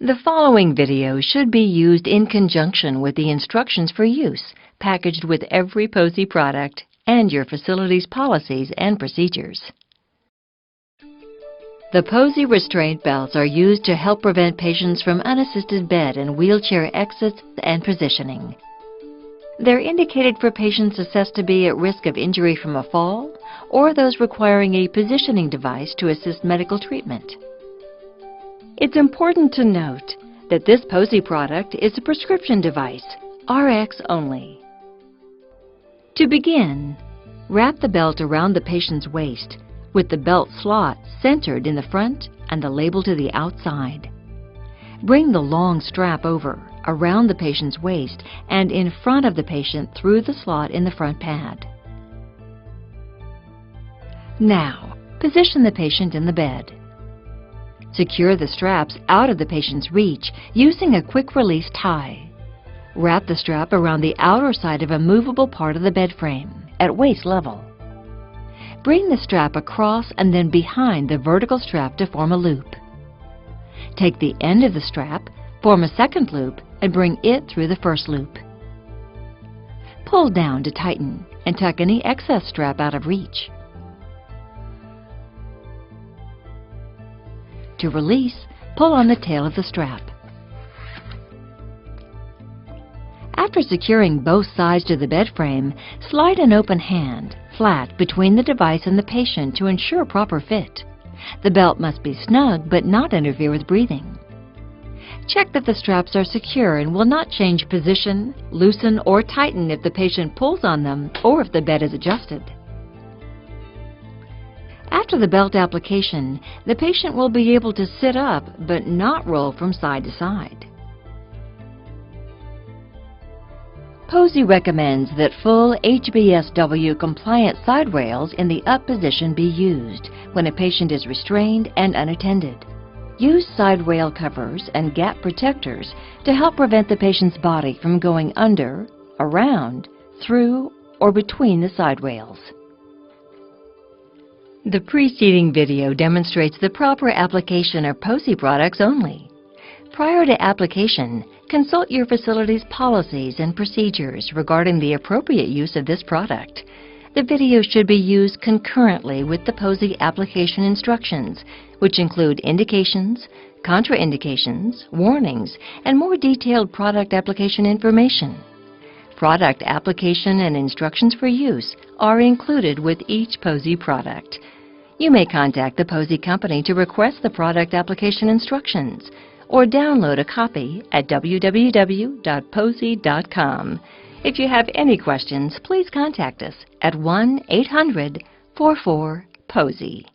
The following video should be used in conjunction with the instructions for use, packaged with every Posey product, and your facility's policies and procedures. The Posey restraint belts are used to help prevent patients from unassisted bed and wheelchair exits and positioning. They're indicated for patients assessed to be at risk of injury from a fall or those requiring a positioning device to assist medical treatment. It's important to note that this Posey product is a prescription device, RX only. To begin, wrap the belt around the patient's waist with the belt slot centered in the front and the label to the outside. Bring the long strap over, around the patient's waist and in front of the patient through the slot in the front pad. Now, position the patient in the bed. Secure the straps out of the patient's reach using a quick-release tie. Wrap the strap around the outer side of a movable part of the bed frame at waist level. Bring the strap across and then behind the vertical strap to form a loop. Take the end of the strap, form a second loop, and bring it through the first loop. Pull down to tighten and tuck any excess strap out of reach. To release, pull on the tail of the strap. After securing both sides to the bed frame, slide an open hand flat between the device and the patient to ensure proper fit. The belt must be snug but not interfere with breathing. Check that the straps are secure and will not change position, loosen, or tighten if the patient pulls on them or if the bed is adjusted. After the belt application, the patient will be able to sit up but not roll from side to side. Posey recommends that full HBSW compliant side rails in the up position be used when a patient is restrained and unattended. Use side rail covers and gap protectors to help prevent the patient's body from going under, around, through, or between the side rails. The preceding video demonstrates the proper application of Posey products only. Prior to application, consult your facility's policies and procedures regarding the appropriate use of this product. The video should be used concurrently with the Posey application instructions, which include indications, contraindications, warnings, and more detailed product application information. Product application and instructions for use are included with each Posey product. You may contact the Posey Company to request the product application instructions or download a copy at www.posey.com. If you have any questions, please contact us at 1-800-44-POSEY.